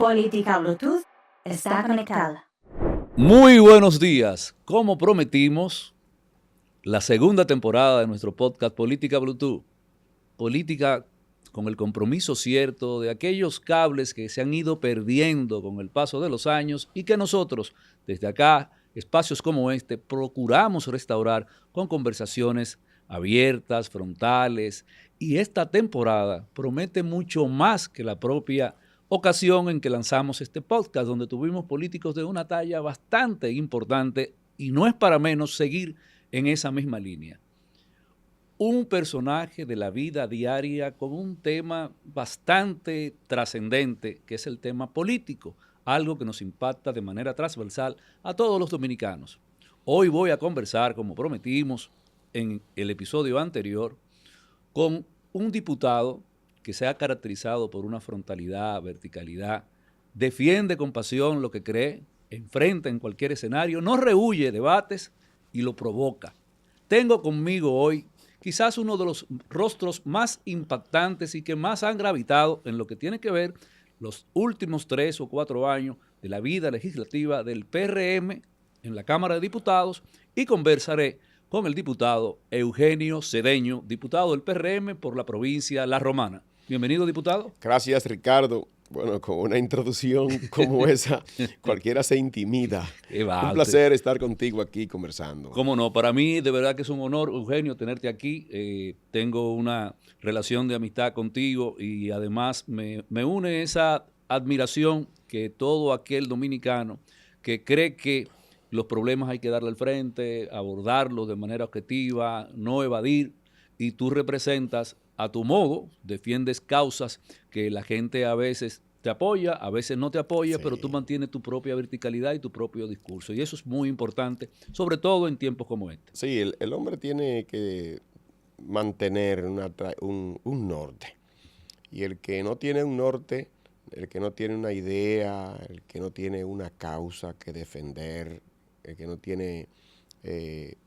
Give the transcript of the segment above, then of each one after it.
Política Bluetooth está conectada. Muy buenos días. Como prometimos, la segunda temporada de nuestro podcast Política Bluetooth. Política con el compromiso cierto de aquellos cables que se han ido perdiendo con el paso de los años y que nosotros, desde acá, espacios como este, procuramos restaurar con conversaciones abiertas, frontales, y esta temporada promete mucho más que la propia ocasión en que lanzamos este podcast, donde tuvimos políticos de una talla bastante importante y no es para menos seguir en esa misma línea. Un personaje de la vida diaria con un tema bastante trascendente, que es el tema político, algo que nos impacta de manera transversal a todos los dominicanos. Hoy voy a conversar, como prometimos en el episodio anterior, con un diputado que se ha caracterizado por una frontalidad, verticalidad, defiende con pasión lo que cree, enfrenta en cualquier escenario, no rehúye debates y lo provoca. Tengo conmigo hoy quizás uno de los rostros más impactantes y que más han gravitado en lo que tiene que ver los últimos 3 o 4 años de la vida legislativa del PRM en la Cámara de Diputados, y conversaré con el diputado Eugenio Cedeño, diputado del PRM por la provincia La Romana. Bienvenido, diputado. Gracias, Ricardo. Bueno, con una introducción como esa, cualquiera se intimida. Un placer estar contigo aquí conversando. Cómo no, para mí de verdad que es un honor, Eugenio, tenerte aquí. Tengo una relación de amistad contigo y además me une esa admiración que todo aquel dominicano que cree que los problemas hay que darle al frente, abordarlos de manera objetiva, no evadir, y tú representas a tu modo, defiendes causas que la gente a veces te apoya, a veces no te apoya, sí, pero tú mantienes tu propia verticalidad y tu propio discurso, y eso es muy importante, sobre todo en tiempos como este. Sí, el hombre tiene que mantener un norte, y el que no tiene un norte, el que no tiene una idea, el que no tiene una causa que defender, el que no tiene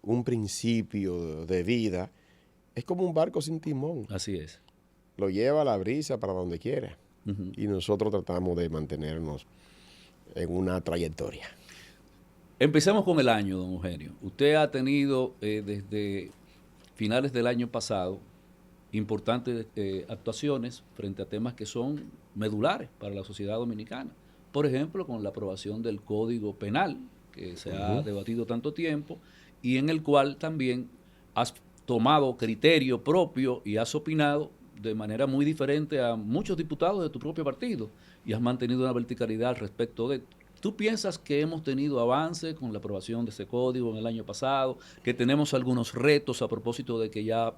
un principio de vida, es como un barco sin timón. Así es. Lo lleva a la brisa para donde quiera. Y nosotros tratamos de mantenernos en una trayectoria. Empecemos con el año, don Eugenio. Usted ha tenido desde finales del año pasado importantes actuaciones frente a temas que son medulares para la sociedad dominicana. Por ejemplo, con la aprobación del Código Penal, que se ha debatido tanto tiempo, y en el cual también has tomado criterio propio y has opinado de manera muy diferente a muchos diputados de tu propio partido y has mantenido una verticalidad al respecto de... ¿Tú piensas que hemos tenido avance con la aprobación de ese código en el año pasado, que tenemos algunos retos a propósito de que ya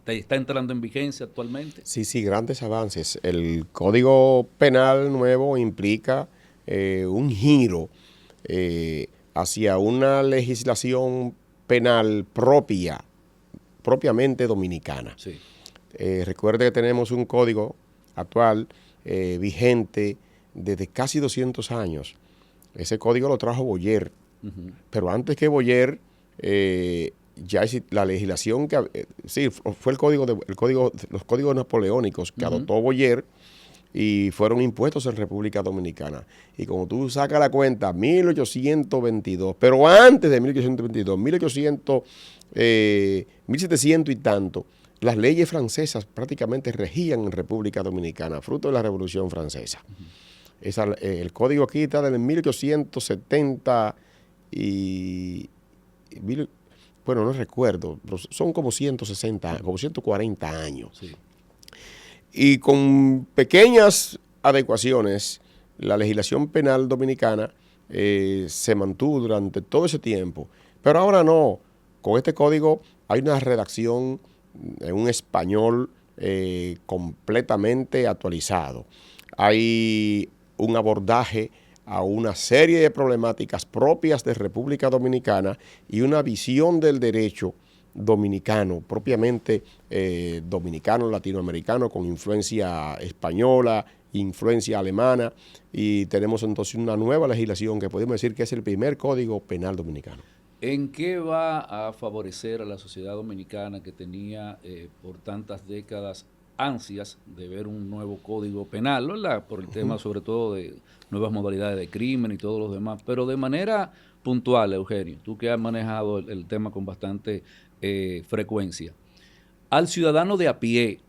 está entrando en vigencia actualmente? Sí, grandes avances. El Código Penal nuevo implica un giro hacia una legislación penal propiamente dominicana. Sí. Recuerde que tenemos un código actual vigente desde casi 200 años. Ese código lo trajo Boyer, pero antes que Boyer, ya la legislación que sí fue los códigos napoleónicos que adoptó Boyer y fueron impuestos en República Dominicana. Y como tú sacas la cuenta, 1822, pero antes de 1822, 1700 y tanto, las leyes francesas prácticamente regían en República Dominicana, fruto de la Revolución Francesa. El código aquí está desde 1870 bueno, no recuerdo, pero son como 160, como 140 años. Sí. Y con pequeñas adecuaciones, la legislación penal dominicana se mantuvo durante todo ese tiempo. Pero ahora no. Con este código hay una redacción en un español completamente actualizado. Hay un abordaje a una serie de problemáticas propias de República Dominicana y una visión del derecho dominicano, propiamente dominicano, latinoamericano, con influencia española, influencia alemana, y tenemos entonces una nueva legislación que podemos decir que es el primer código penal dominicano. ¿En qué va a favorecer a la sociedad dominicana que tenía por tantas décadas ansias de ver un nuevo código penal, ¿verdad? Por el tema sobre todo de nuevas modalidades de crimen y todos los demás, pero de manera puntual, Eugenio, tú que has manejado el tema con bastante frecuencia, al ciudadano de a pie,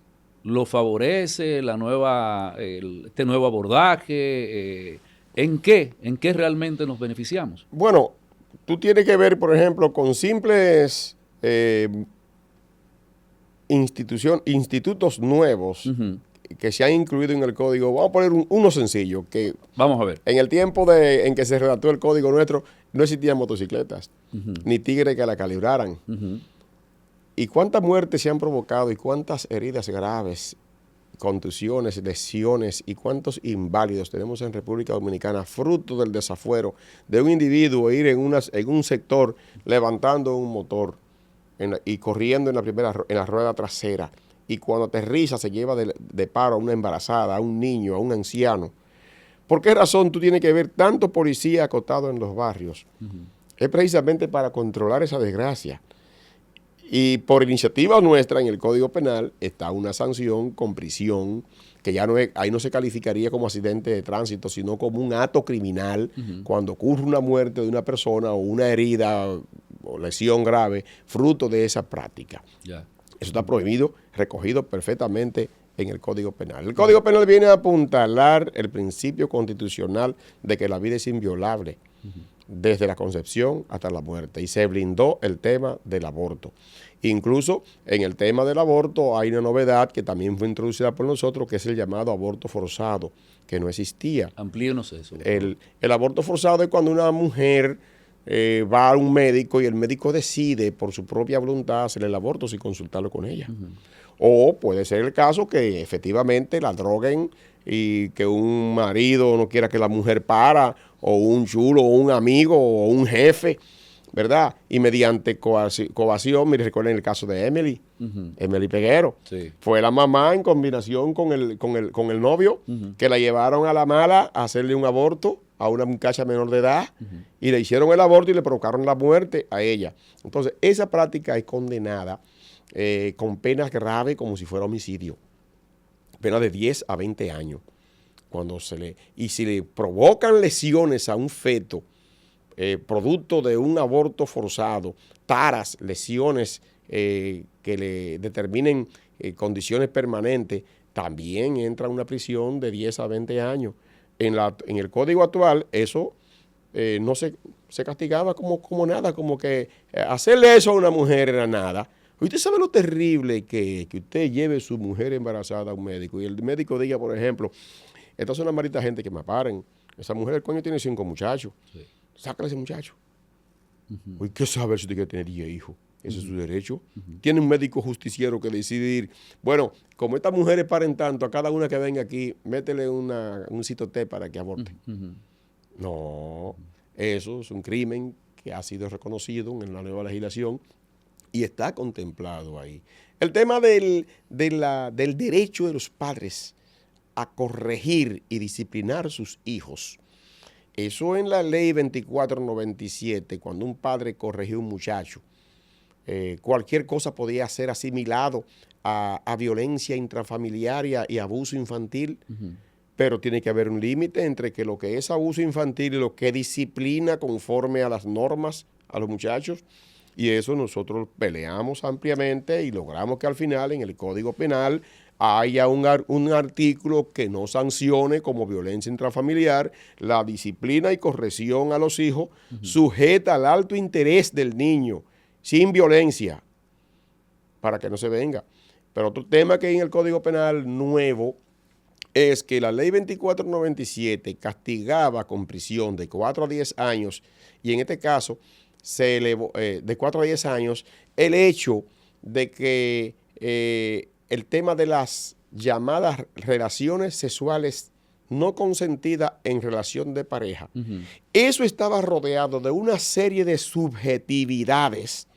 ¿lo favorece este nuevo abordaje? ¿En qué? ¿En qué realmente nos beneficiamos? Bueno, tú tienes que ver, por ejemplo, con simples institutos nuevos que se han incluido en el código. Vamos a poner uno sencillo, que Vamos a ver. en el tiempo en que se redactó el código nuestro, no existían motocicletas, ni tigres que la calibraran. ¿Y cuántas muertes se han provocado y cuántas heridas graves, contusiones, lesiones y cuántos inválidos tenemos en República Dominicana fruto del desafuero de un individuo ir en un sector levantando un motor y corriendo en la rueda trasera, y cuando aterriza se lleva de paro a una embarazada, a un niño, a un anciano? ¿Por qué razón tú tienes que ver tanto policía acotado en los barrios? Es precisamente para controlar esa desgracia. Y por iniciativa nuestra en el Código Penal está una sanción con prisión, que ya ahí no se calificaría como accidente de tránsito, sino como un acto criminal cuando ocurre una muerte de una persona o una herida o lesión grave fruto de esa práctica. Eso está prohibido, recogido perfectamente en el Código Penal. El Código Penal viene a apuntalar el principio constitucional de que la vida es inviolable desde la concepción hasta la muerte, y se blindó el tema del aborto. Incluso en el tema del aborto hay una novedad que también fue introducida por nosotros, que es el llamado aborto forzado, que no existía. Amplíenos eso. El aborto forzado es cuando una mujer va a un médico y el médico decide por su propia voluntad hacer el aborto sin consultarlo con ella. O puede ser el caso que efectivamente la droguen y que un marido no quiera que la mujer para, o un chulo, o un amigo, o un jefe, ¿verdad? Y mediante coacción, mire, recuerden el caso de Emily, Emily Peguero. Sí. Fue la mamá en combinación con el novio, que la llevaron a la mala a hacerle un aborto a una muchacha menor de edad, y le hicieron el aborto y le provocaron la muerte a ella. Entonces, esa práctica es condenada con penas graves como si fuera homicidio. Pena de 10 a 20 años. Y si le provocan lesiones a un feto, producto de un aborto forzado, taras, lesiones que le determinen condiciones permanentes, también entra una prisión de 10 a 20 años. En el código actual, eso no se castigaba como nada, como que hacerle eso a una mujer era nada. Usted sabe lo terrible que usted lleve a su mujer embarazada a un médico y el médico diga, por ejemplo, esta es una maldita gente que me paren. Esa mujer, el coño, tiene 5 muchachos. Sí. Sácale a ese muchacho. Uy, ¿qué saber si usted quiere tener 10 hijos? Ese es su derecho. Tiene un médico justiciero que decide ir. Bueno, como estas mujeres paren tanto, a cada una que venga aquí, métele un citoté para que aborte. No, eso es un crimen que ha sido reconocido en la nueva legislación y está contemplado ahí. El tema del derecho de los padres a corregir y disciplinar a sus hijos. Eso en la ley 2497, cuando un padre corrigió a un muchacho, cualquier cosa podía ser asimilado a violencia intrafamiliar y abuso infantil, pero tiene que haber un límite entre que lo que es abuso infantil y lo que disciplina conforme a las normas a los muchachos. Y eso nosotros peleamos ampliamente y logramos que al final en el Código Penal haya un artículo que no sancione como violencia intrafamiliar la disciplina y corrección a los hijos sujeta al alto interés del niño, sin violencia, para que no se venga. Pero otro tema que hay en el Código Penal nuevo es que la ley 2497 castigaba con prisión de 4 a 10 años y en este caso se elevó de 4 a 10 años el hecho de que el tema de las llamadas relaciones sexuales no consentidas en relación de pareja, eso estaba rodeado de una serie de subjetividades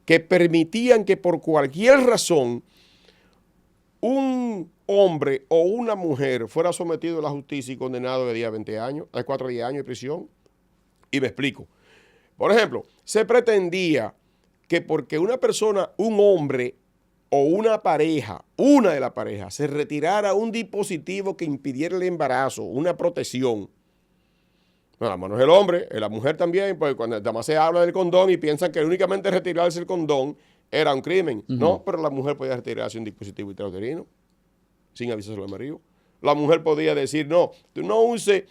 que permitían que por cualquier razón un hombre o una mujer fuera sometido a la justicia y condenado de 10 a 20 años, de 4 a 10 años de prisión. Y me explico. Por ejemplo, se pretendía que porque una persona, un hombre, o una pareja, una de las parejas, se retirara un dispositivo que impidiera el embarazo, una protección. No, la mano es el hombre, la mujer también, pues cuando además se habla del condón y piensan que únicamente retirarse el condón era un crimen. No, pero la mujer podía retirarse un dispositivo intrauterino sin avisárselo al marido. La mujer podía decir, no, tú no uses,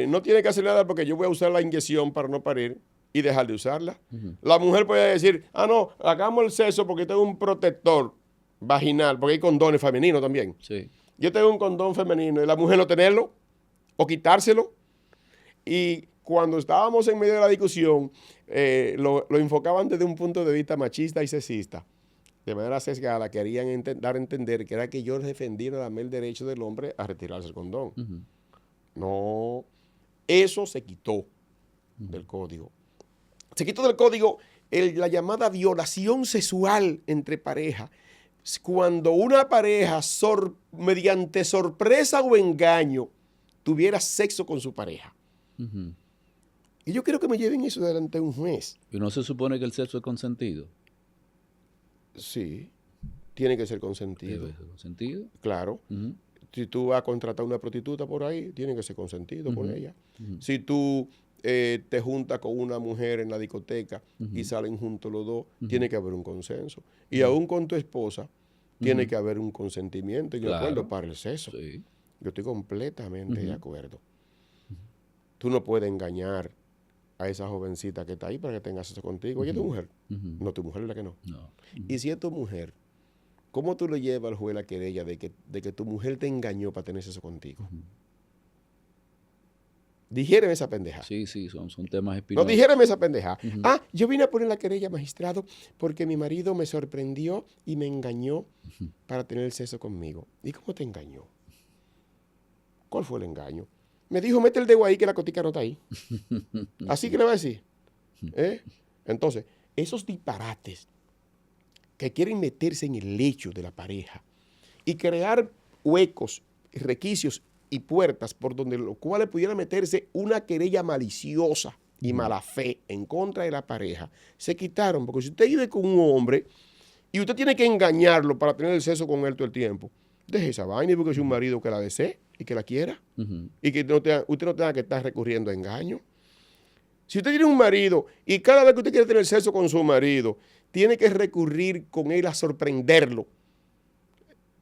no tienes que hacer nada porque yo voy a usar la inyección para no parir y dejar de usarla. La mujer podía decir, no, hagamos el sexo porque tengo un protector vaginal, porque hay condones femeninos también. Sí. Yo tengo un condón femenino y la mujer no tenerlo o quitárselo. Y cuando estábamos en medio de la discusión, lo enfocaban desde un punto de vista machista y sexista. De manera sesgada, querían dar a entender que era que yo defendía nada más el derecho del hombre a retirarse el condón. No, eso se quitó del código. Se quitó del código la llamada violación sexual entre parejas. Cuando una pareja, mediante sorpresa o engaño, tuviera sexo con su pareja. Y yo quiero que me lleven eso delante de un juez. ¿Y no se supone que el sexo es consentido? Sí, tiene que ser consentido. ¿Debe ser consentido? Claro. Si tú vas a contratar una prostituta por ahí, tiene que ser consentido por ella. Si tú te juntas con una mujer en la discoteca y salen juntos los dos, tiene que haber un consenso. Y aún con tu esposa, tiene que haber un consentimiento y un acuerdo para el sexo. Sí. Yo estoy completamente de acuerdo. Tú no puedes engañar a esa jovencita que está ahí para que tenga sexo contigo. Ella es tu mujer. No, tu mujer es la que no. Y si es tu mujer, ¿cómo tú le llevas al juez la querella de que tu mujer te engañó para tener sexo contigo? Dijeron esa pendeja. Sí, son temas espinosos. No, dijeron esa pendeja. Yo vine a poner la querella, magistrado, porque mi marido me sorprendió y me engañó para tener el sexo conmigo. ¿Y cómo te engañó? ¿Cuál fue el engaño? Me dijo, mete el dedo ahí que la cotica no está ahí. Así que le va a decir. Entonces, esos disparates que quieren meterse en el lecho de la pareja y crear huecos, requisios y puertas por donde los cuales pudiera meterse una querella maliciosa y mala fe en contra de la pareja, se quitaron. Porque si usted vive con un hombre y usted tiene que engañarlo para tener el sexo con él todo el tiempo, deje esa vaina y busque un marido que la desee y que la quiera. Y que usted no tenga que estar recurriendo a engaño. Si usted tiene un marido y cada vez que usted quiere tener sexo con su marido, tiene que recurrir con él a sorprenderlo.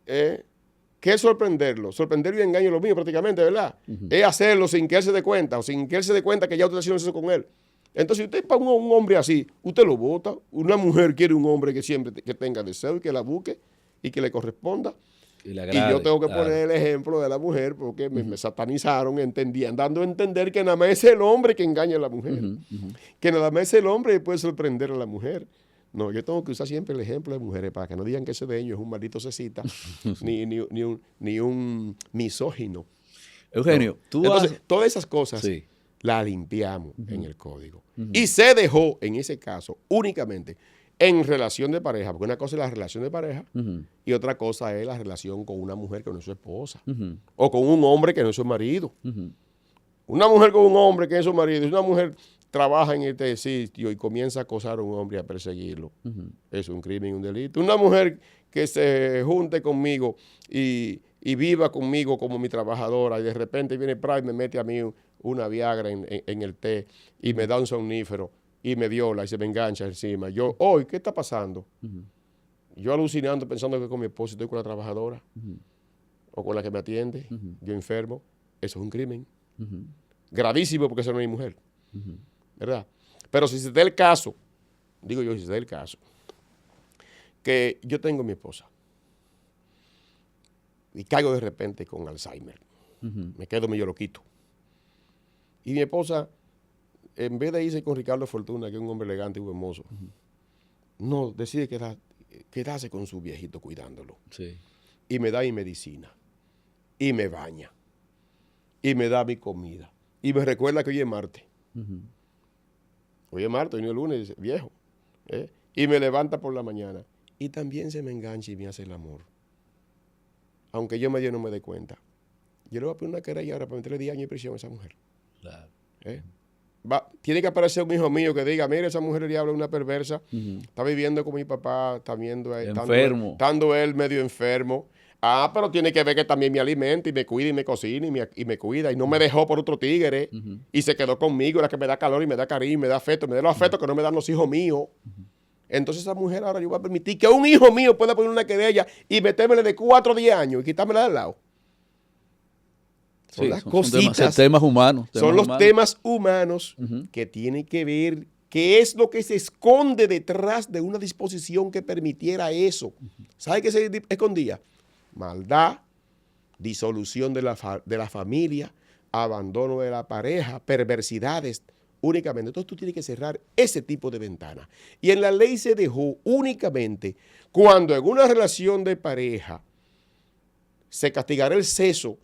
¿Qué es sorprenderlo? Sorprenderlo y engaño es lo mismo prácticamente, ¿verdad? Es hacerlo sin que él se dé cuenta o sin que él se dé cuenta que ya usted está haciendo sexo con él. Entonces, si usted para un hombre así, usted lo vota. Una mujer quiere un hombre que siempre que tenga deseo y que la busque y que le corresponda. Y yo tengo que poner el ejemplo de la mujer porque me satanizaron, dando a entender que nada más es el hombre que engaña a la mujer. Que nada más es el hombre que puede sorprender a la mujer. No, yo tengo que usar siempre el ejemplo de mujeres para que no digan que ese dueño es un maldito cecita ni un misógino. Eugenio, no. Entonces, todas esas cosas las limpiamos en el código. Y se dejó, en ese caso, únicamente en relación de pareja, porque una cosa es la relación de pareja y otra cosa es la relación con una mujer que no es su esposa o con un hombre que no es su marido. Una mujer con un hombre que es su marido, si una mujer trabaja en este sitio y comienza a acosar a un hombre y a perseguirlo, es un crimen y un delito. Una mujer que se junte conmigo y viva conmigo como mi trabajadora y de repente viene Pride y me mete a mí una Viagra en el té y me da un somnífero y me viola y se me engancha encima. Yo, ¿qué está pasando? Yo alucinando pensando que con mi esposo estoy con la trabajadora o con la que me atiende, yo enfermo. Eso es un crimen. Gravísimo porque eso no es mi mujer. ¿Verdad? Pero si se da el caso, digo yo, si se da el caso, que yo tengo a mi esposa y caigo de repente con Alzheimer, me quedo medio loquito. Y mi esposa, en vez de irse con Ricardo Fortuna, que es un hombre elegante y hermoso, no, decide quedarse con su viejito cuidándolo. Sí. Y me da mi medicina, y me baña, y me da mi comida, y me recuerda que hoy es martes. Hoy es martes, hoy no es lunes, dice, viejo. Y me levanta por la mañana. Y también se me engancha y me hace el amor. Aunque yo no me dé cuenta. Yo le voy a poner una querella ahora para meterle 10 años de prisión a esa mujer. Claro. tiene que aparecer un hijo mío que diga, mire, esa mujer del diablo es una perversa, está viviendo con mi papá, está viendo enfermo. estando él medio enfermo. Ah, pero tiene que ver que también me alimenta y me cuida y me cocina y me cuida y no me dejó por otro tigre y se quedó conmigo, la que me da calor y me da cariño y me da afecto, me da los afectos que no me dan los hijos míos. Entonces esa mujer ahora yo voy a permitir que un hijo mío pueda poner una querella y metérmele de 4 o 10 años y quitármela del lado. Son las cositas. Son temas humanos. Son los temas humanos que tienen que ver qué es lo que se esconde detrás de una disposición que permitiera eso. ¿Sabe qué se escondía? Maldad, disolución de la familia, abandono de la pareja, perversidades únicamente. Entonces tú tienes que cerrar ese tipo de ventana. Y en la ley se dejó únicamente cuando en una relación de pareja se castigará el exceso.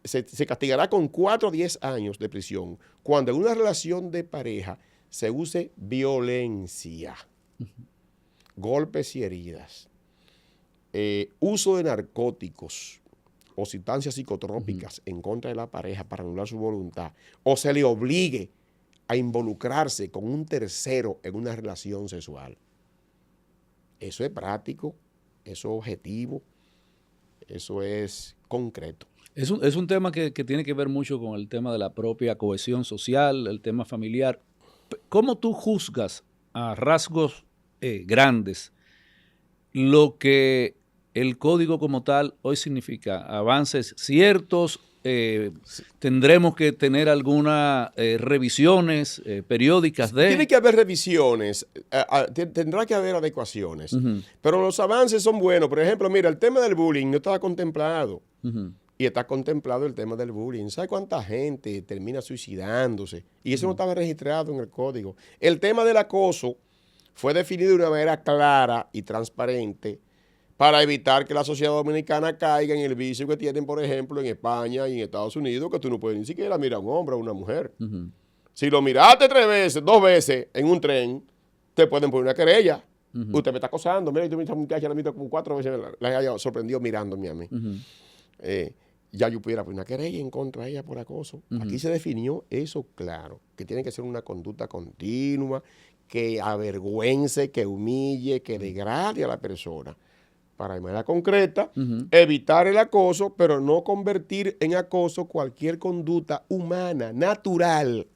Se castigará con 4 o 10 años de prisión cuando en una relación de pareja se use violencia, golpes y heridas, uso de narcóticos o sustancias psicotrópicas en contra de la pareja para anular su voluntad, o se le obligue a involucrarse con un tercero en una relación sexual. Eso es práctico, eso es objetivo, eso es concreto. Es un tema que tiene que ver mucho con el tema de la propia cohesión social, el tema familiar. ¿Cómo tú juzgas a rasgos grandes lo que el código como tal hoy significa? ¿Avances ciertos? ¿Tendremos que tener algunas revisiones periódicas de...? Tiene que haber revisiones, tendrá que haber adecuaciones, pero los avances son buenos. Por ejemplo, mira, el tema del bullying no estaba contemplado. Y está contemplado el tema del bullying. ¿Sabe cuánta gente termina suicidándose? Y eso no estaba registrado en el código. El tema del acoso fue definido de una manera clara y transparente para evitar que la sociedad dominicana caiga en el vicio que tienen, por ejemplo, en España y en Estados Unidos, que tú no puedes ni siquiera mirar a un hombre o a una mujer. Si lo miraste 3 veces, 2 veces en un tren, te pueden poner una querella. Usted me está acosando. Mira, esta muchacha la visto como 4 veces, la haya sorprendido mirándome a mí. Ya yo pudiera poner una querella en contra de ella por acoso. Aquí se definió eso claro, que tiene que ser una conducta continua, que avergüence, que humille, que degrade a la persona. Para de manera concreta, evitar el acoso, pero no convertir en acoso cualquier conducta humana, natural,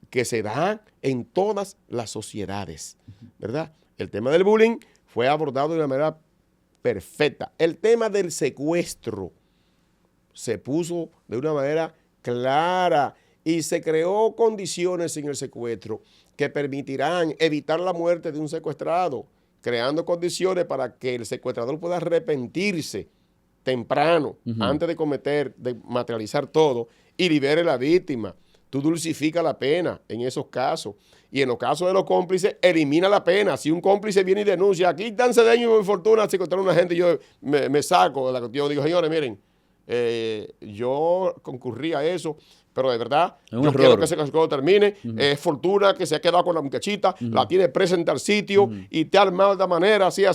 que se da en todas las sociedades, ¿verdad? El tema del bullying fue abordado de una manera perfecta. El tema del secuestro se puso de una manera clara y se creó condiciones en el secuestro que permitirán evitar la muerte de un secuestrado, creando condiciones para que el secuestrador pueda arrepentirse temprano, antes de materializar todo, y libere a la víctima. Tú dulcificas la pena en esos casos. Y en los casos de los cómplices, elimina la pena. Si un cómplice viene y denuncia, aquí dan daño y fortuna, secuestrar a una gente, yo me saco de la cuestión. Yo digo, señores, miren, yo concurrí a eso, pero de verdad, yo quiero que ese caso termine. Es fortuna que se ha quedado con la muchachita, la tiene presa en tal sitio y te ha armado de esta manera, así,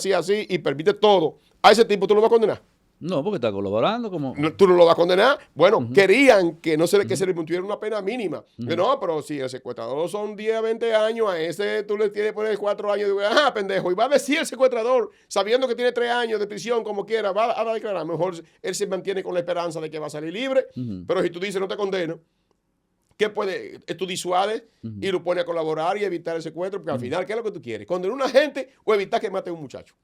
y permite todo. A ese tipo tú lo vas a condenar. No, porque está colaborando como... No, tú no lo vas a condenar. Bueno, querían que que se le impusiera una pena mínima. No, pero si el secuestrador son 10, 20 años, a ese tú le tienes que poner 4 años. Digo, pendejo. Y va a decir el secuestrador, sabiendo que tiene 3 años de prisión, como quiera, va a declarar. Mejor él se mantiene con la esperanza de que va a salir libre. Pero si tú dices no te condeno, ¿qué puede? Tú disuades y lo pones a colaborar y evitar el secuestro, porque al final, ¿qué es lo que tú quieres? ¿Condenar a una gente o evitar que mate a un muchacho,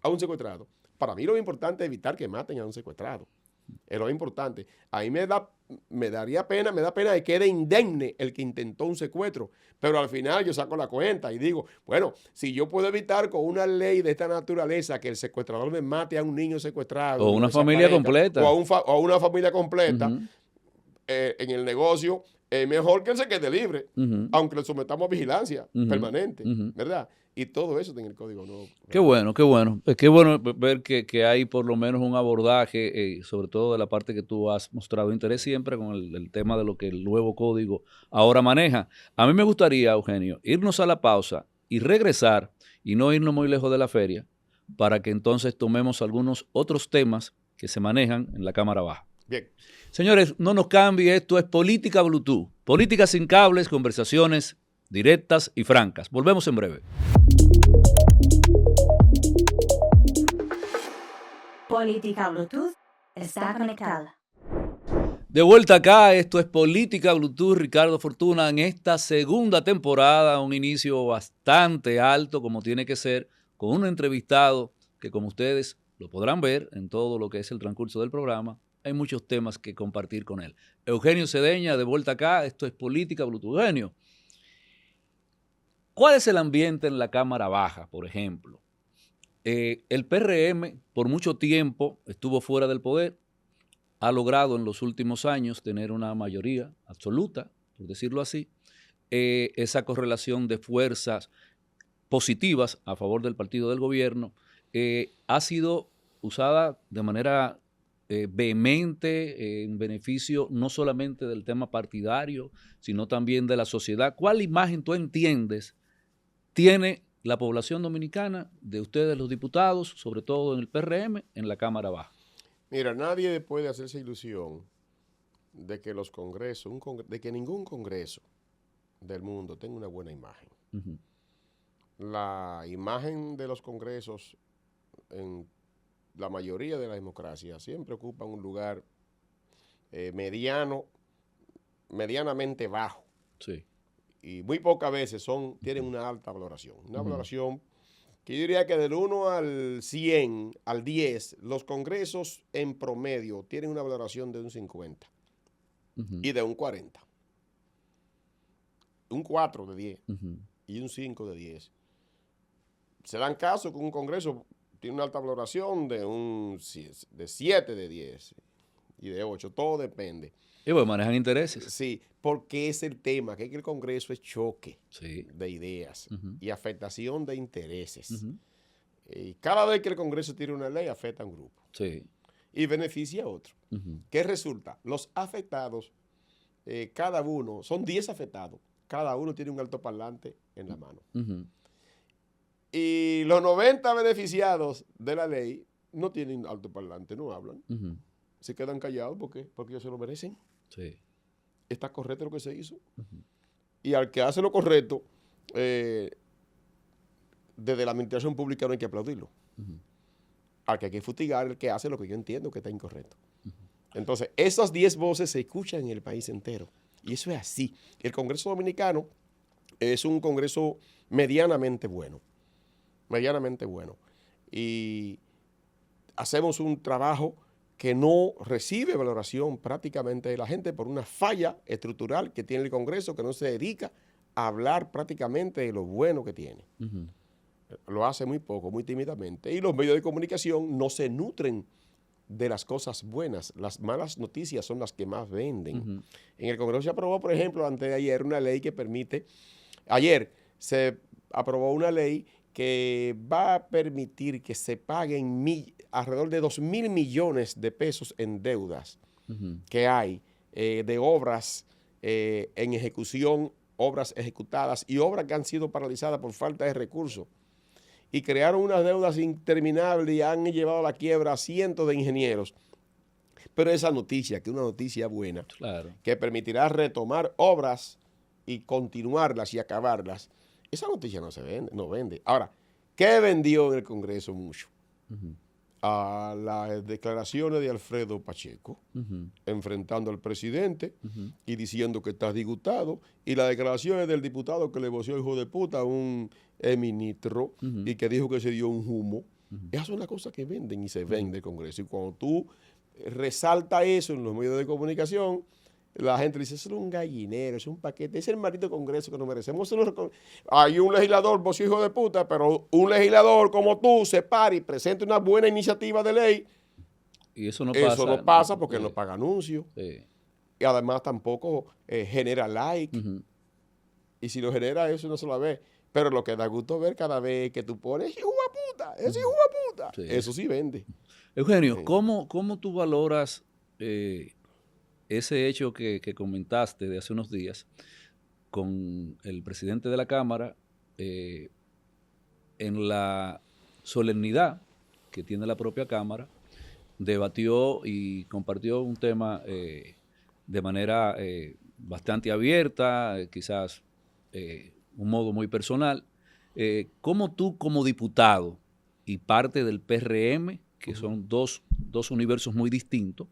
a un secuestrado? Para mí lo importante es evitar que maten a un secuestrado. Es lo importante. A mí me da pena de que quede indemne el que intentó un secuestro. Pero al final yo saco la cuenta y digo, bueno, si yo puedo evitar con una ley de esta naturaleza que el secuestrador me mate a un niño secuestrado. O una familia completa. O a una familia completa en el negocio, es mejor que él se quede libre, aunque le sometamos a vigilancia permanente, ¿verdad? Y todo eso en el código nuevo. Qué bueno, qué bueno. Qué bueno ver que hay por lo menos un abordaje, sobre todo de la parte que tú has mostrado interés siempre con el tema de lo que el nuevo código ahora maneja. A mí me gustaría, Eugenio, irnos a la pausa y regresar y no irnos muy lejos de la feria para que entonces tomemos algunos otros temas que se manejan en la Cámara Baja. Bien. Señores, no nos cambie, esto es Política Bluetooth. Política sin cables, conversaciones directas y francas. Volvemos en breve. Política Bluetooth está conectada. De vuelta acá, esto es Política Bluetooth, Ricardo Fortuna, en esta segunda temporada, un inicio bastante alto como tiene que ser, con un entrevistado que como ustedes lo podrán ver en todo lo que es el transcurso del programa, hay muchos temas que compartir con él. Eugenio Cedeña, de vuelta acá, esto es Política Bluetooth. Eugenio, ¿cuál es el ambiente en la Cámara Baja, por ejemplo? El PRM por mucho tiempo estuvo fuera del poder, ha logrado en los últimos años tener una mayoría absoluta, por decirlo así, esa correlación de fuerzas positivas a favor del partido del gobierno ha sido usada de manera vehemente en beneficio no solamente del tema partidario, sino también de la sociedad. ¿Cuál imagen tú entiendes tiene la población dominicana de ustedes los diputados, sobre todo en el PRM, en la Cámara Baja? Mira, nadie puede hacerse ilusión de que los congresos, de que ningún congreso del mundo tenga una buena imagen. Uh-huh. La imagen de los congresos en la mayoría de las democracias siempre ocupan un lugar medianamente bajo. Sí. Y muy pocas veces tienen una alta valoración. Una valoración que yo diría que del 1 al 100, al 10, los congresos en promedio tienen una valoración de un 50 y de un 40. Un 4 de 10 y un 5 de 10. Se dan casos que un congreso tiene una alta valoración de 7 de 10 y de 8, todo depende. Y pues manejan intereses. Sí, porque es el tema, que el Congreso es choque de ideas y afectación de intereses. Y cada vez que el Congreso tiene una ley, afecta a un grupo. Sí. Y beneficia a otro. ¿Qué resulta? Los afectados, cada uno, son 10 afectados, cada uno tiene un altoparlante en la mano. Y los 90 beneficiados de la ley no tienen altoparlante, no hablan. Se quedan callados porque ellos se lo merecen. Sí. Está correcto lo que se hizo. Y al que hace lo correcto, desde la administración pública no hay que aplaudirlo. Al que hay que fustigar el que hace lo que yo entiendo que está incorrecto. Entonces, esas 10 voces se escuchan en el país entero. Y eso es así. El Congreso Dominicano es un Congreso medianamente bueno. Medianamente bueno. Y hacemos un trabajo que no recibe valoración prácticamente de la gente por una falla estructural que tiene el Congreso, que no se dedica a hablar prácticamente de lo bueno que tiene. Lo hace muy poco, muy tímidamente. Y los medios de comunicación no se nutren de las cosas buenas. Las malas noticias son las que más venden. En el Congreso se aprobó, por ejemplo, antes de ayer, una ley que permite... Ayer se aprobó una ley que va a permitir que se paguen alrededor de 2.000 millones de pesos en deudas que hay de obras en ejecución, obras ejecutadas y obras que han sido paralizadas por falta de recursos. Y crearon unas deudas interminables y han llevado a la quiebra a cientos de ingenieros. Pero esa noticia, que es una noticia buena, claro, que permitirá retomar obras y continuarlas y acabarlas, esa noticia no se vende, no vende. Ahora, ¿qué vendió en el Congreso mucho? A las declaraciones de Alfredo Pacheco, enfrentando al presidente y diciendo que está disgustado, y las declaraciones del diputado que le voció hijo de puta a un ministro y que dijo que se dio un humo. Esas son las cosas que venden y se vende el Congreso. Y cuando tú resaltas eso en los medios de comunicación, la gente dice, eso es un gallinero, es un paquete, es el maldito Congreso que nos merecemos. Hay un legislador, vos hijo de puta, pero un legislador como tú se para y presenta una buena iniciativa de ley. Y eso no pasa porque no paga anuncios. Y además tampoco genera like. Y si lo genera eso una sola vez. Pero lo que da gusto ver cada vez que tú pones, hijo de puta, ese hijo de puta. Eso sí vende. Eugenio, ¿cómo tú valoras ese hecho que comentaste de hace unos días con el presidente de la Cámara en la solemnidad que tiene la propia Cámara debatió y compartió un tema de manera bastante abierta, quizás un modo muy personal. ¿Cómo tú como diputado y parte del PRM, que son dos universos muy distintos,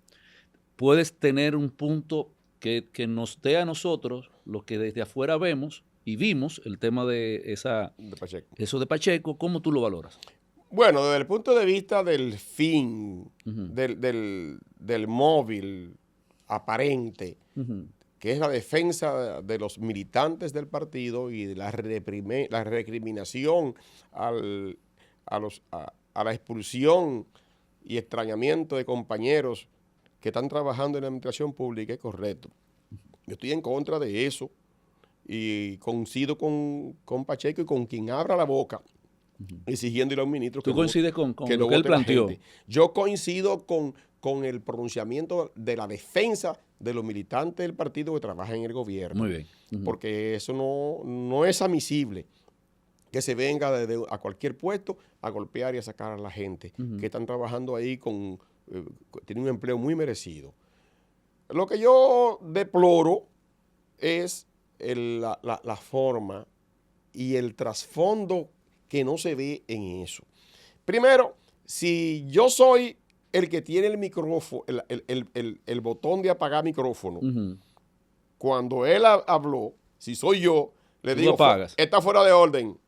puedes tener un punto que nos dé a nosotros, los que desde afuera vemos y vimos el tema de eso de Pacheco, ¿cómo tú lo valoras? Bueno, desde el punto de vista del fin, del móvil aparente, que es la defensa de los militantes del partido y de la recriminación a la expulsión y extrañamiento de compañeros que están trabajando en la administración pública, es correcto. Yo estoy en contra de eso y coincido con Pacheco y con quien abra la boca exigiéndole a un ministro ¿Tú coincides con que lo no que él vote la planteó? gente. Yo coincido con el pronunciamiento de la defensa de los militantes del partido que trabajan en el gobierno. Muy bien. Porque eso no es admisible que se venga a cualquier puesto a golpear y a sacar a la gente que están trabajando ahí tienen un empleo muy merecido. Lo que yo deploro es la forma y el trasfondo que no se ve en eso. Primero, si yo soy el que tiene el micrófono, el botón de apagar micrófono, cuando él habló, si soy yo, le digo, está fuera de orden,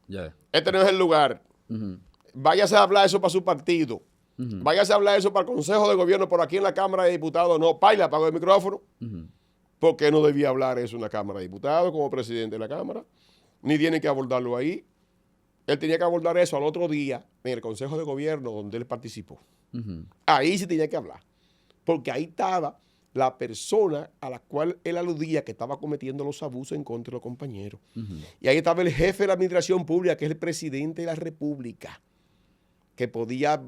este no es el lugar, váyase a hablar eso para su partido, váyase a hablar eso para el Consejo de Gobierno, por aquí en la Cámara de Diputados, no, le apagó el micrófono, porque no debía hablar eso en la Cámara de Diputados como presidente de la Cámara, ni tiene que abordarlo ahí. Él tenía que abordar eso al otro día en el Consejo de Gobierno donde él participó. Ahí sí tenía que hablar. Porque ahí estaba la persona a la cual él aludía que estaba cometiendo los abusos en contra de los compañeros. Y ahí estaba el jefe de la administración pública, que es el presidente de la República, que podía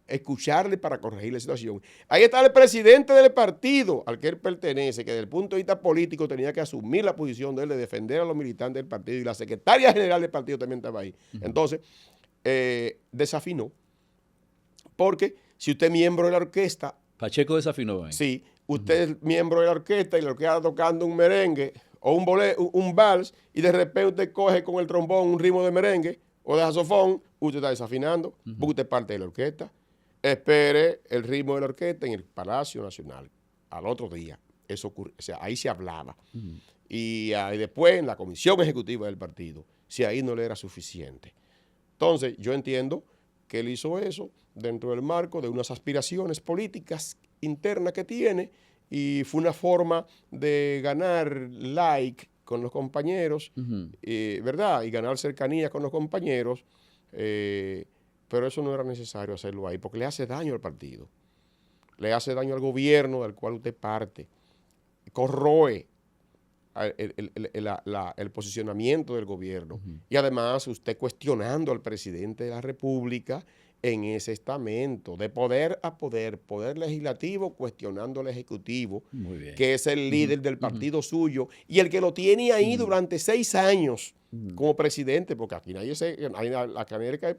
escucharle para corregir la situación. Ahí está el presidente del partido al que él pertenece, que desde el punto de vista político tenía que asumir la posición de él de defender a los militantes del partido, y la secretaria general del partido también estaba ahí. Entonces, desafinó, porque si usted es miembro de la orquesta... Pacheco desafinó. Sí, usted es miembro de la orquesta y la orquesta está tocando un merengue o un vals, y de repente usted coge con el trombón un ritmo de merengue o de saxofón, usted está desafinando, porque usted es parte de la orquesta. Espere el ritmo de la orquesta en el Palacio Nacional al otro día. Eso ocurre, o sea, ahí se hablaba. Y después en la comisión ejecutiva del partido, si ahí no le era suficiente. Entonces, yo entiendo que él hizo eso dentro del marco de unas aspiraciones políticas internas que tiene, y fue una forma de ganar like con los compañeros, ¿verdad? Y ganar cercanía con los compañeros, pero eso no era necesario hacerlo ahí, porque le hace daño al partido, le hace daño al gobierno del cual usted parte, corroe el posicionamiento del gobierno, y además usted cuestionando al presidente de la República en ese estamento, de poder a poder, poder legislativo cuestionando al ejecutivo, que es el líder del partido suyo y el que lo tiene ahí durante 6 años como presidente, porque aquí nadie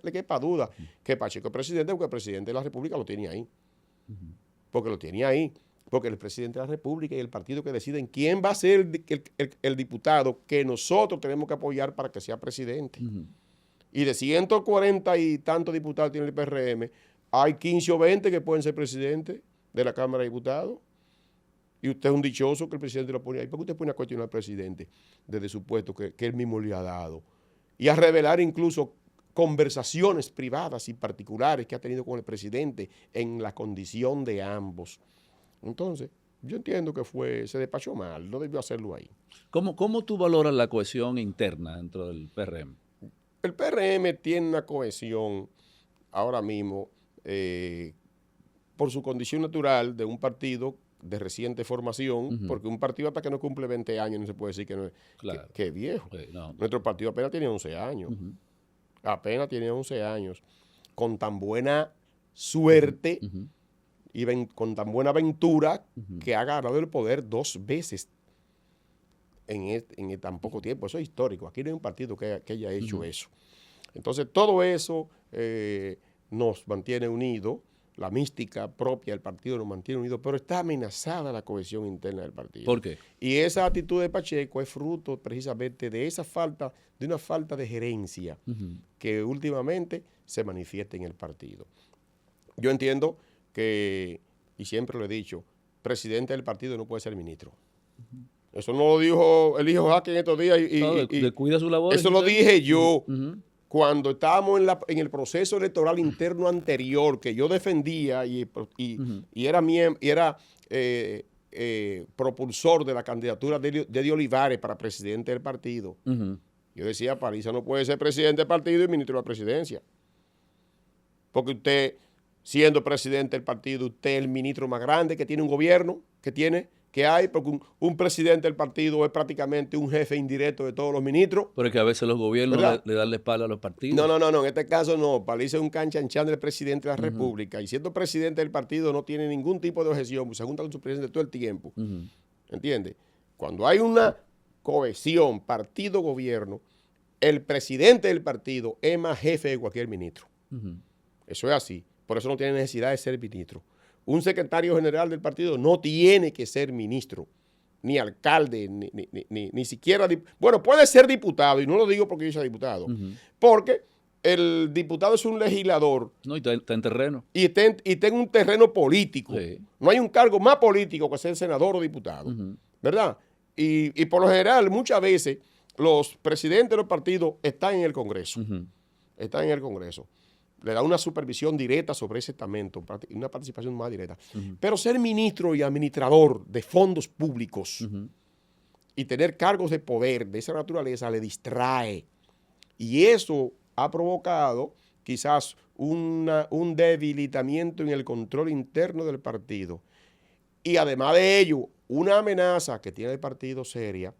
le quepa duda que Pacheco es presidente, porque el presidente de la República lo tiene ahí, porque lo tiene ahí, porque el presidente de la República y el partido que deciden quién va a ser el diputado que nosotros tenemos que apoyar para que sea presidente. Y de 140 y tantos diputados tiene el PRM, hay 15 o 20 que pueden ser presidentes de la Cámara de Diputados. Y usted es un dichoso que el presidente lo pone ahí. ¿Por qué usted pone a cuestionar al presidente desde su puesto que él mismo le ha dado? Y a revelar incluso conversaciones privadas y particulares que ha tenido con el presidente en la condición de ambos. Entonces, yo entiendo que se despachó mal, no debió hacerlo ahí. ¿Cómo tú valoras la cohesión interna dentro del PRM? El PRM tiene una cohesión ahora mismo por su condición natural de un partido de reciente formación, porque un partido hasta que no cumple 20 años no se puede decir que es viejo. No. Nuestro partido apenas tiene 11 años. Apenas tiene 11 años. Con tan buena suerte y con tan buena aventura que ha ganado el poder 2 veces en tan poco tiempo. Eso es histórico. Aquí no hay un partido que haya hecho eso. Entonces, todo eso nos mantiene unidos la mística propia del partido nos mantiene unidos, pero está amenazada la cohesión interna del partido. ¿Por qué? Y esa actitud de Pacheco es fruto precisamente de una falta de gerencia que últimamente se manifiesta en el partido. Yo entiendo que, y siempre lo he dicho, presidente del partido no puede ser ministro. Eso no lo dijo el hijo Jaque en estos días. Y cuida su labor. Eso lo dije yo cuando estábamos en el proceso electoral interno anterior, que yo defendía y era propulsor de la candidatura de Eddie Olivares para presidente del partido. Yo decía, Paliza no puede ser presidente del partido y ministro de la presidencia. Porque usted, siendo presidente del partido, usted es el ministro más grande que tiene un gobierno, que hay, porque un presidente del partido es prácticamente un jefe indirecto de todos los ministros. Pero es que a veces los gobiernos le dan la espalda a los partidos. No, en este caso no. Paliza es un canchanchan del presidente de la República, y siendo presidente del partido no tiene ningún tipo de objeción, pues se junta con su presidente todo el tiempo. ¿Entiendes? Cuando hay una cohesión partido-gobierno, el presidente del partido es más jefe de cualquier ministro. Eso es así. Por eso no tiene necesidad de ser ministro. Un secretario general del partido no tiene que ser ministro, ni alcalde, ni siquiera... Bueno, puede ser diputado, y no lo digo porque yo sea diputado, porque el diputado es un legislador. No, y está en terreno. Y está en un terreno político. Sí. No hay un cargo más político que ser senador o diputado, ¿verdad? Y por lo general, muchas veces, los presidentes de los partidos están en el Congreso. Están en el Congreso. Le da una supervisión directa sobre ese estamento, una participación más directa. Pero ser ministro y administrador de fondos públicos y tener cargos de poder de esa naturaleza le distrae. Y eso ha provocado quizás un debilitamiento en el control interno del partido. Y además de ello, una amenaza que tiene el partido seria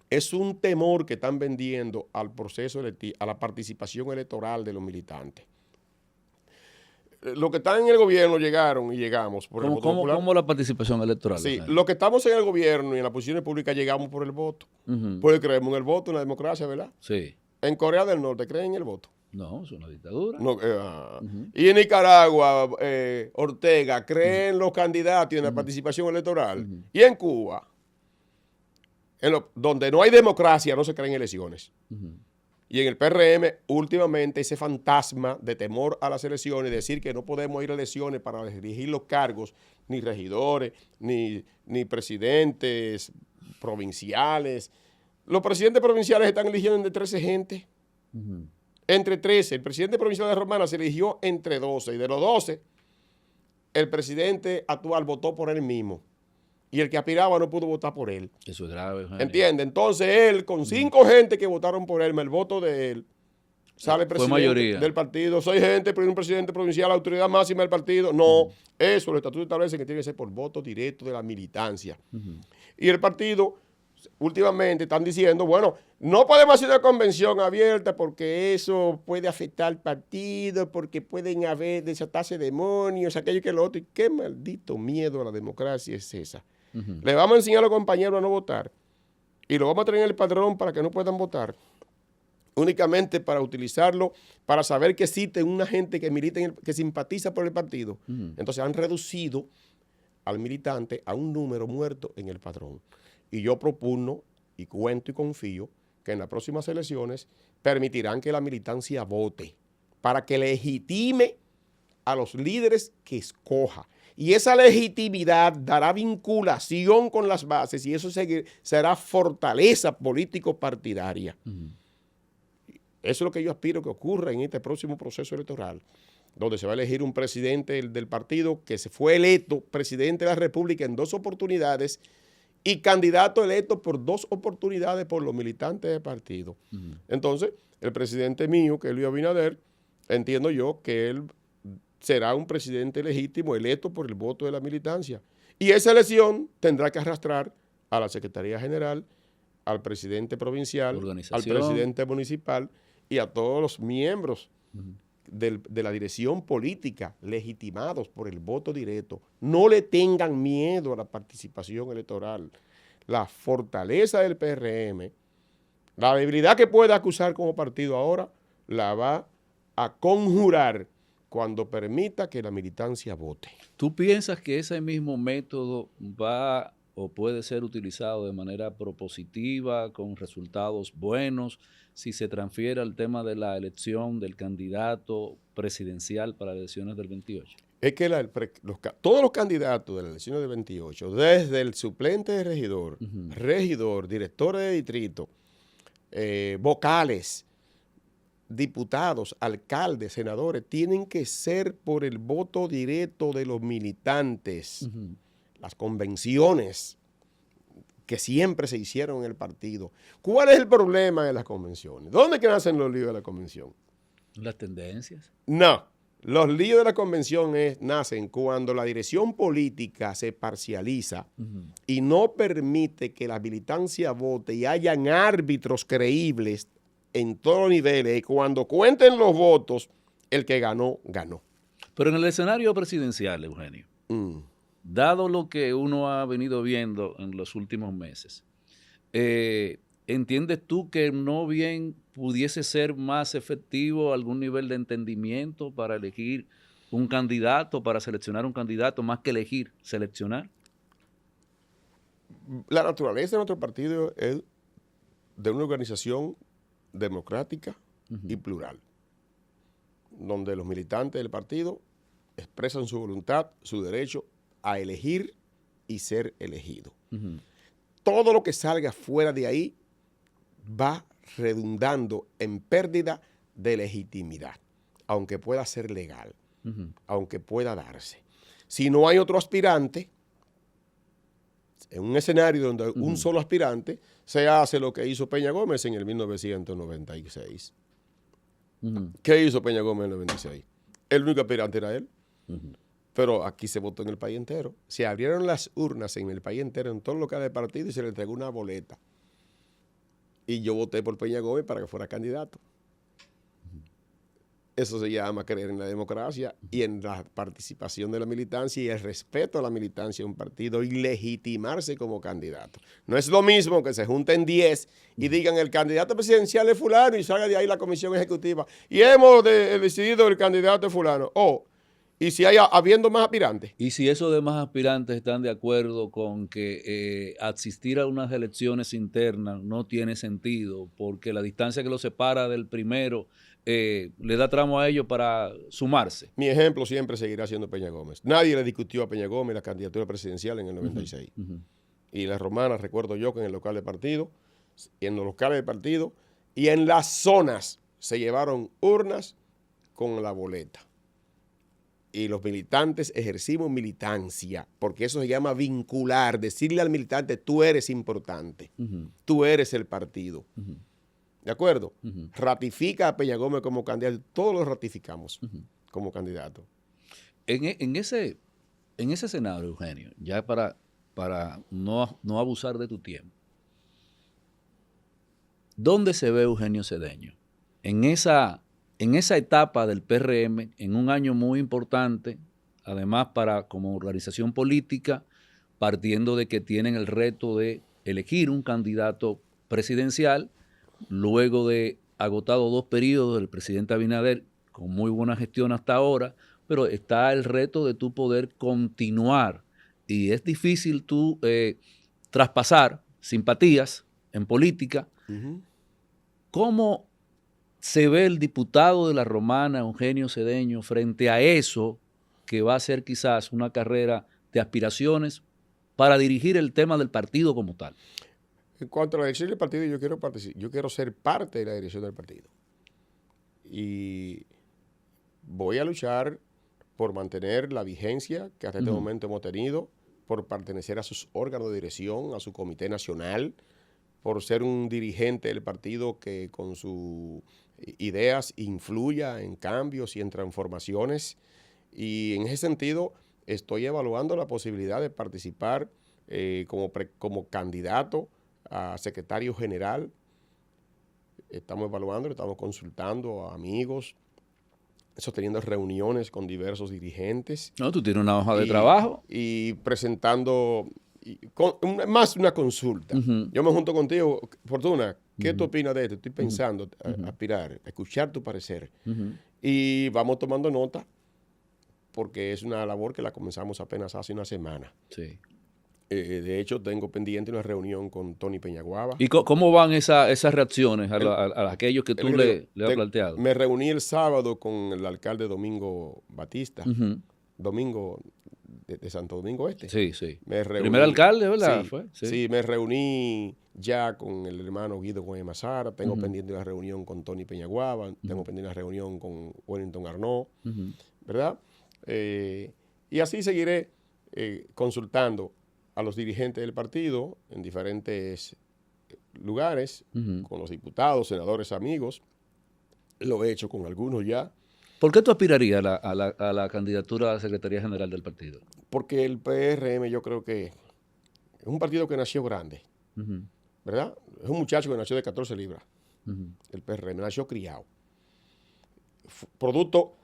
es un temor que están vendiendo al proceso electivo, a la participación electoral de los militantes. Los que están en el gobierno llegaron y llegamos por el voto popular. ¿Cómo la participación electoral? Sí, los que estamos en el gobierno y en las posiciones públicas llegamos por el voto. Porque creemos en el voto, en la democracia, ¿verdad? Sí. En Corea del Norte, ¿creen en el voto? No, es una dictadura. No, Y en Nicaragua, Ortega, ¿creen en los candidatos y en la participación electoral? Y en Cuba, donde no hay democracia, no se creen elecciones. Y en el PRM, últimamente, ese fantasma de temor a las elecciones, decir que no podemos ir a elecciones para elegir los cargos, ni regidores, ni presidentes provinciales. Los presidentes provinciales están eligiendo entre 13 gente. Entre 13. El presidente provincial de Romana se eligió entre 12. Y de los 12, el presidente actual votó por él mismo. Y el que aspiraba no pudo votar por él. Eso es grave, Eugenio. ¿Entiende? Entonces él, con 5 gente que votaron por él, el voto de él, sale presidente del partido. 6 gente, pero un presidente provincial, la autoridad máxima del partido. No, eso los estatutos establecen que tiene que ser por voto directo de la militancia. Y el partido, últimamente, están diciendo, bueno, no podemos hacer una convención abierta porque eso puede afectar al partido, porque pueden desatarse demonios, aquello que lo otro. Y qué maldito miedo a la democracia es esa. Le vamos a enseñar a los compañeros a no votar y lo vamos a tener en el padrón para que no puedan votar, únicamente para utilizarlo, para saber que existe una gente que milita, que simpatiza por el partido. Entonces han reducido al militante a un número muerto en el padrón. Y yo propugno y cuento y confío que en las próximas elecciones permitirán que la militancia vote para que legitime a los líderes que escoja. Y esa legitimidad dará vinculación con las bases y eso será fortaleza político-partidaria. Eso es lo que yo aspiro que ocurra en este próximo proceso electoral, donde se va a elegir un presidente del partido que se fue electo presidente de la República en 2 oportunidades y candidato electo por 2 oportunidades por los militantes del partido. Entonces, el presidente mío, que es Luis Abinader, entiendo yo que él será un presidente legítimo electo por el voto de la militancia. Y esa elección tendrá que arrastrar a la Secretaría General, al presidente provincial, al presidente municipal y a todos los miembros de la dirección política legitimados por el voto directo. No le tengan miedo a la participación electoral. La fortaleza del PRM, la debilidad que pueda acusar como partido ahora, la va a conjurar cuando permita que la militancia vote. ¿Tú piensas que ese mismo método va o puede ser utilizado de manera propositiva, con resultados buenos, si se transfiere al tema de la elección del candidato presidencial para las elecciones del 28? Es que todos los candidatos de las elecciones del 28, desde el suplente de regidor, regidor, director de distrito, vocales, diputados, alcaldes, senadores, tienen que ser por el voto directo de los militantes. Las convenciones que siempre se hicieron en el partido. ¿Cuál es el problema de las convenciones? ¿Dónde que nacen los líos de la convención? Las tendencias. No, los líos de la convención nacen cuando la dirección política se parcializa y no permite que la militancia vote y hayan árbitros creíbles en todos los niveles. Y cuando cuenten los votos, el que ganó, ganó. Pero en el escenario presidencial, Eugenio, dado lo que uno ha venido viendo en los últimos meses, ¿entiendes tú que no bien pudiese ser más efectivo algún nivel de entendimiento para elegir un candidato, para seleccionar un candidato, más que elegir, seleccionar? La naturaleza de nuestro partido es de una organización democrática y plural, donde los militantes del partido expresan su voluntad, su derecho a elegir y ser elegido. Todo lo que salga fuera de ahí va redundando en pérdida de legitimidad, aunque pueda ser legal, aunque pueda darse. Si no hay otro aspirante, en un escenario donde un solo aspirante, se hace lo que hizo Peña Gómez en el 1996. ¿Qué hizo Peña Gómez en el 96? El único aspirante era él. Pero aquí se votó en el país entero. Se abrieron las urnas en el país entero, en todos los locales de partido, y se le entregó una boleta. Y yo voté por Peña Gómez para que fuera candidato. Eso se llama creer en la democracia y en la participación de la militancia y el respeto a la militancia de un partido y legitimarse como candidato. No es lo mismo que se junten 10 y digan el candidato presidencial es fulano y salga de ahí la comisión ejecutiva y hemos decidido el candidato es fulano. Y si hay habiendo más aspirantes. Y si esos demás aspirantes están de acuerdo con que asistir a unas elecciones internas no tiene sentido porque la distancia que los separa del primero le da tramo a ellos para sumarse. Mi ejemplo siempre seguirá siendo Peña Gómez. Nadie le discutió a Peña Gómez la candidatura presidencial en el 96. Y en las romanas, recuerdo yo que en el local de partido, y en los locales de partido, y en las zonas se llevaron urnas con la boleta. Y los militantes ejercimos militancia, porque eso se llama vincular, decirle al militante, tú eres importante, tú eres el partido. ¿De acuerdo? Ratifica a Peña Gómez como candidato, todos lo ratificamos como candidato. En ese escenario, Eugenio, ya para no abusar de tu tiempo, ¿dónde se ve Eugenio Cedeño? En esa etapa del PRM, en un año muy importante, además como organización política, partiendo de que tienen el reto de elegir un candidato presidencial, luego de agotado 2 periodos del presidente Abinader, con muy buena gestión hasta ahora, pero está el reto de tú poder continuar. Y es difícil tú traspasar simpatías en política. ¿Cómo se ve el diputado de la Romana, Eugenio Cedeño, frente a eso que va a ser quizás una carrera de aspiraciones para dirigir el tema del partido como tal? En cuanto a la dirección del partido, yo quiero ser parte de la dirección del partido. Y voy a luchar por mantener la vigencia que hasta este momento hemos tenido, por pertenecer a sus órganos de dirección, a su comité nacional, por ser un dirigente del partido que con sus ideas influya en cambios y en transformaciones. Y en ese sentido estoy evaluando la posibilidad de participar como candidato a secretario general. Estamos evaluando, estamos consultando a amigos, sosteniendo reuniones con diversos dirigentes. No, tú tienes una hoja de trabajo. Y presentando más una consulta. Yo me junto contigo, Fortuna, ¿qué tú opinas de esto? Estoy pensando aspirar, escuchar tu parecer. Y vamos tomando nota porque es una labor que la comenzamos apenas hace una semana. Sí. De hecho, tengo pendiente una reunión con Tony Peñaguaba. ¿Y cómo van esas reacciones a aquellos que tú le has planteado? Me reuní el sábado con el alcalde Domingo Batista, Domingo de Santo Domingo Este. Sí, sí. Reuní, primer alcalde, ¿verdad? Sí, ¿Fue? Sí, me reuní ya con el hermano Guido Gómez Mazara, tengo pendiente una reunión con Tony Peñaguaba, tengo pendiente una reunión con Wellington Arnaud, ¿verdad? Y así seguiré consultando a los dirigentes del partido en diferentes lugares, con los diputados, senadores, amigos. Lo he hecho con algunos ya. ¿Por qué tú aspirarías a la candidatura a la Secretaría General del partido? Porque el PRM yo creo que es un partido que nació grande, ¿verdad? Es un muchacho que nació de 14 libras, el PRM, nació criado. Producto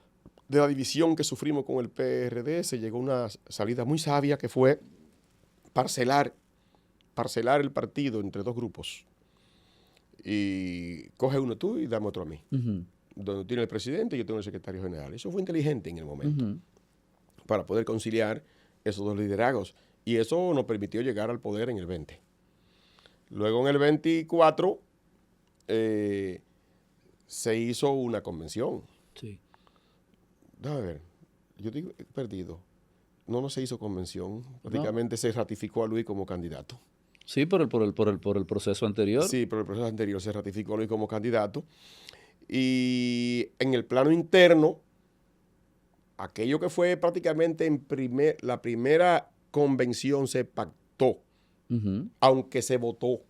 de la división que sufrimos con el PRD, se llegó a una salida muy sabia que fue parcelar el partido entre dos grupos. Y coge uno tú y dame otro a mí. Donde tiene el presidente y yo tengo el secretario general. Eso fue inteligente en el momento para poder conciliar esos dos liderazgos. Y eso nos permitió llegar al poder en el 20. Luego en el 24 se hizo una convención. Sí. Déjame ver, yo digo perdido. No se hizo convención. Prácticamente se ratificó a Luis como candidato. Sí, por el proceso anterior. Sí, por el proceso anterior se ratificó a Luis como candidato. Y en el plano interno, aquello que fue prácticamente la primera convención se pactó, aunque se votó.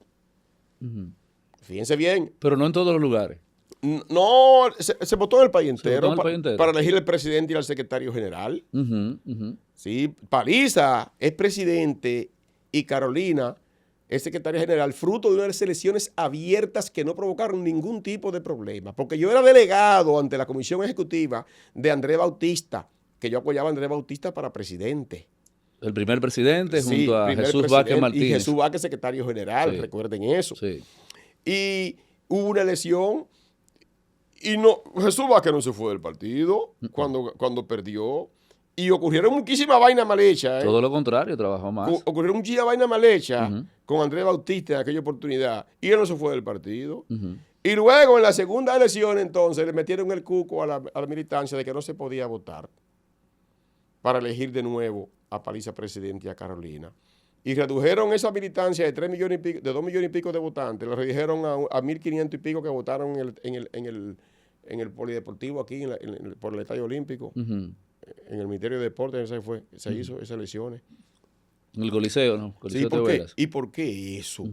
Fíjense bien. Pero no en todos los lugares. No, se votó en el país entero, entero para elegir el presidente y al secretario general. Sí, Paliza es presidente y Carolina es secretaria general, fruto de unas elecciones abiertas que no provocaron ningún tipo de problema. Porque yo era delegado ante la comisión ejecutiva de Andrés Bautista, que yo apoyaba a Andrés Bautista para presidente. El primer presidente Sí, junto a Jesús Vázquez Martínez. Y Jesús Vázquez, secretario general, Sí. Recuerden eso. Sí. Y hubo una elección y Jesús Vázquez no se fue del partido cuando perdió. Y ocurrieron muchísimas vainas mal hechas. Todo lo contrario, trabajó más. Ocurrieron muchísimas vainas mal hechas con Andrés Bautista en aquella oportunidad. Y él no se fue del partido. Y luego en la segunda elección entonces le metieron el cuco a la militancia de que no se podía votar para elegir de nuevo a Paliza presidente y a Carolina. Y redujeron esa militancia de 3 millones y pico, de 2 millones y pico de votantes, la redujeron a 1.500 y pico que votaron en el polideportivo aquí, por el Estadio Olímpico. En el Ministerio de Deportes se hizo esas elecciones. En el Coliseo, ¿no? Coliseo Sí, ¿y por qué eso?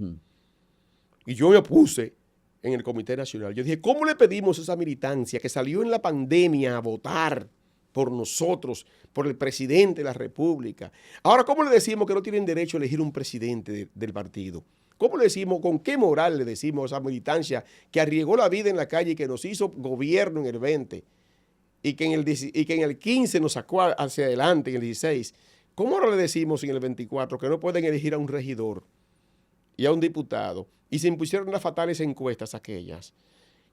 Y yo me opuse en el Comité Nacional. Yo dije, ¿cómo le pedimos a esa militancia que salió en la pandemia a votar por nosotros, por el presidente de la República? Ahora, ¿cómo le decimos que no tienen derecho a elegir un presidente del partido? ¿Cómo le decimos, con qué moral le decimos a esa militancia que arriesgó la vida en la calle y que nos hizo gobierno en el 20? Y que en el 15 nos sacó hacia adelante, en el 16. ¿Cómo ahora le decimos en el 24 que no pueden elegir a un regidor y a un diputado? Y se impusieron las fatales encuestas aquellas.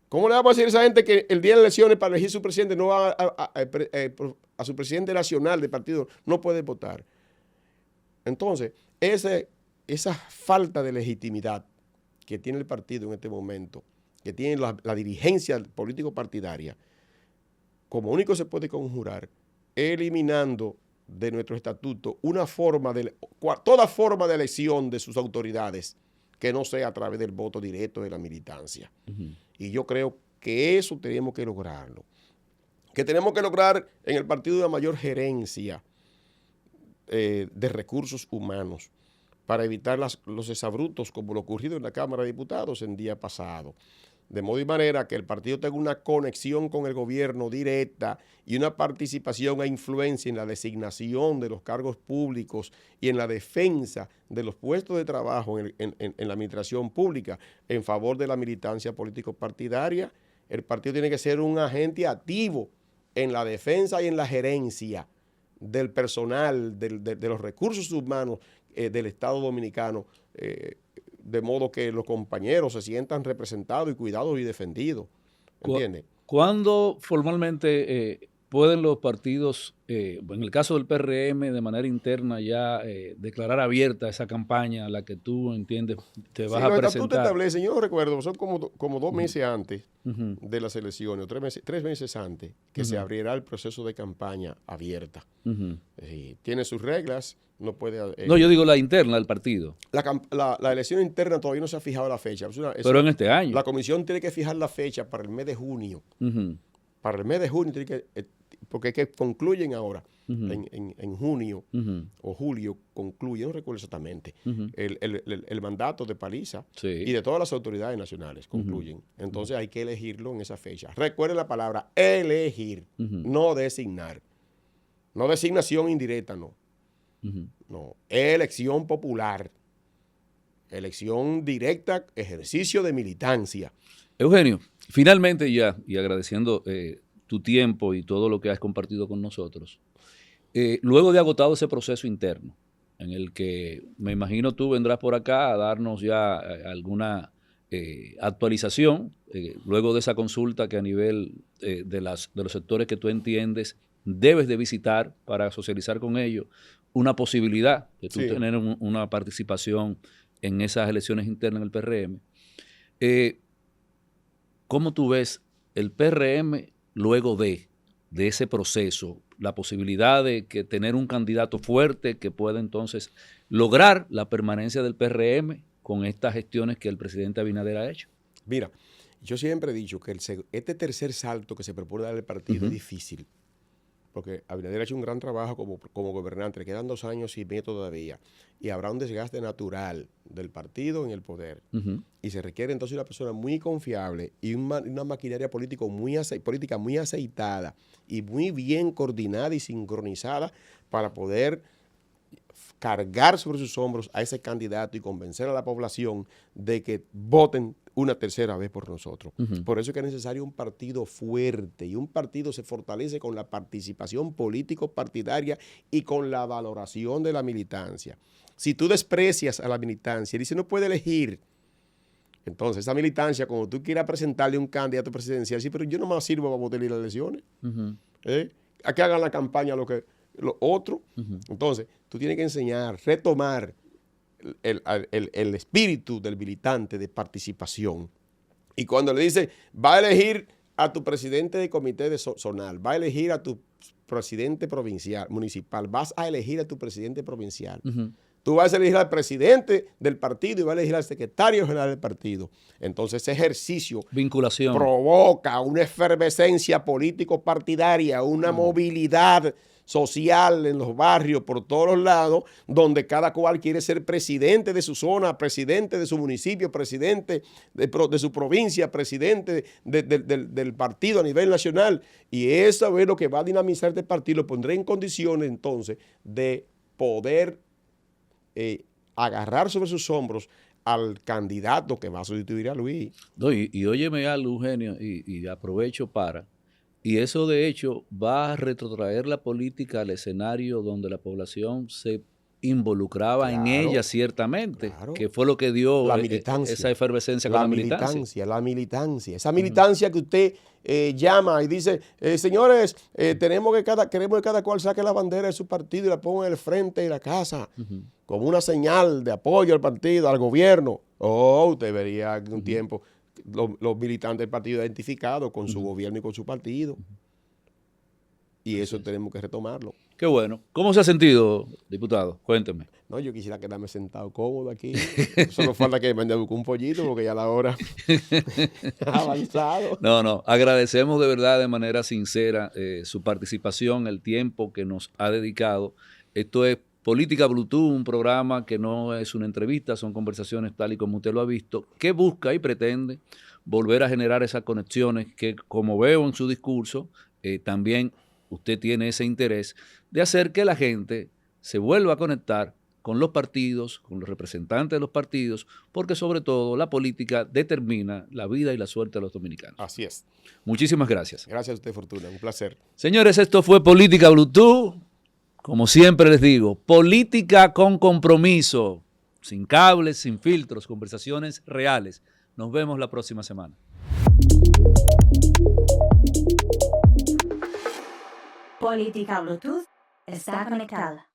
¿Cómo le vamos a decir a esa gente que el día de las elecciones para elegir su presidente no va a su presidente nacional del partido no puede votar? Entonces, esa falta de legitimidad que tiene el partido en este momento, que tiene la dirigencia político-partidaria, como único se puede conjurar, eliminando de nuestro estatuto toda forma de elección de sus autoridades que no sea a través del voto directo de la militancia. Y yo creo que eso tenemos que lograrlo. Que tenemos que lograr en el partido una mayor gerencia de recursos humanos para evitar los exabruptos como lo ocurrido en la Cámara de Diputados el día pasado. De modo y manera que el partido tenga una conexión con el gobierno directa y una participación e influencia en la designación de los cargos públicos y en la defensa de los puestos de trabajo en la administración pública en favor de la militancia político-partidaria. El partido tiene que ser un agente activo en la defensa y en la gerencia del personal, de los recursos humanos del Estado Dominicano, de modo que los compañeros se sientan representados y cuidados y defendidos. ¿Entiendes? ¿Cuándo formalmente ¿pueden los partidos, en el caso del PRM, de manera interna ya declarar abierta esa campaña a la que tú entiendes te vas a los estatutos presentar? establecen, yo no recuerdo, son como 2 meses antes Ujú. de las elecciones, o 3 meses antes, que se abrirá el proceso de campaña abierta. Ujú. Tiene sus reglas, no puede... No, yo digo la interna del partido, la elección interna todavía no se ha fijado la fecha. pero en este año. La comisión tiene que fijar la fecha para el mes de junio. Ujú. Para el mes de junio tiene que... porque es que concluyen ahora, Ujú. en junio Ujú. o julio, concluye, no recuerdo exactamente, Ujú. el mandato de Paliza Sí. y de todas las autoridades nacionales concluyen. Entonces hay que elegirlo en esa fecha. Recuerden la palabra elegir, Ujú. no designar. No designación indirecta, no. Ujú. No, elección popular. Elección directa, ejercicio de militancia. Eugenio, finalmente ya, y agradeciendo tu tiempo y todo lo que has compartido con nosotros, luego de agotado ese proceso interno, en el que me imagino tú vendrás por acá a darnos ya alguna actualización, luego de esa consulta que a nivel de los sectores que tú entiendes debes de visitar para socializar con ellos, una posibilidad de tú Sí. tener una participación en esas elecciones internas en el PRM. ¿Cómo tú ves el PRM luego de ese proceso, la posibilidad de que tener un candidato fuerte que pueda entonces lograr la permanencia del PRM con estas gestiones que el presidente Abinader ha hecho? Mira, yo siempre he dicho que este tercer salto que se propone dar el partido es difícil, porque Abinader ha hecho un gran trabajo como gobernante, le quedan 2 años y medio todavía, y habrá un desgaste natural del partido en el poder. Ujú. Y se requiere entonces una persona muy confiable y una maquinaria política muy aceitada y muy bien coordinada y sincronizada para poder cargar sobre sus hombros a ese candidato y convencer a la población de que voten una tercera vez por nosotros. Ujú. Por eso es que es necesario un partido fuerte, y un partido se fortalece con la participación político-partidaria y con la valoración de la militancia. Si tú desprecias a la militancia y dices no puede elegir, entonces esa militancia, cuando tú quieras presentarle un candidato presidencial, sí, pero yo no más sirvo para votar en las elecciones. Ujú. A que hagan la campaña los otros. Ujú. Entonces, tú tienes que enseñar, retomar el espíritu del militante de participación. Y cuando le dice, va a elegir a tu presidente de comité de zonal, va a elegir a tu presidente provincial, municipal, vas a elegir a tu presidente provincial. Ujú. Tú vas a elegir al presidente del partido y vas a elegir al secretario general del partido. Entonces, ese ejercicio Vinculación. provoca una efervescencia político-partidaria, una movilidad social en los barrios, por todos los lados, donde cada cual quiere ser presidente de su zona, presidente de su municipio, presidente de su provincia, presidente del partido a nivel nacional. Y eso es lo que va a dinamizar este partido, lo pondré en condiciones entonces de poder agarrar sobre sus hombros al candidato que va a sustituir a Luis. No, y óyeme algo, Eugenio, y aprovecho para... Y eso de hecho va a retrotraer la política al escenario donde la población se involucraba en Claro, ella ciertamente, claro. que fue lo que dio La militancia. esa efervescencia con la militancia. La militancia. Esa militancia que usted llama y dice, señores, queremos que cada cual saque la bandera de su partido y la ponga en el frente de la casa, como una señal de apoyo al partido, al gobierno. Usted vería en un tiempo los militantes del partido identificados con su gobierno y con su partido. Y eso tenemos que retomarlo. Qué bueno. ¿Cómo se ha sentido, diputado? Cuénteme. No, yo quisiera quedarme sentado cómodo aquí. Solo falta que me ande a buscar un pollito porque ya la hora ha avanzado. No, agradecemos de verdad de manera sincera su participación, el tiempo que nos ha dedicado. Esto es Política Bluetooth, un programa que no es una entrevista, son conversaciones tal y como usted lo ha visto, que busca y pretende volver a generar esas conexiones que, como veo en su discurso, también usted tiene ese interés de hacer que la gente se vuelva a conectar con los partidos, con los representantes de los partidos, porque sobre todo la política determina la vida y la suerte de los dominicanos. Así es. Muchísimas gracias. Gracias a usted, Fortuna. Un placer. Señores, esto fue Política Bluetooth. Como siempre les digo, política con compromiso, sin cables, sin filtros, conversaciones reales. Nos vemos la próxima semana. Política Bluetooth está conectada.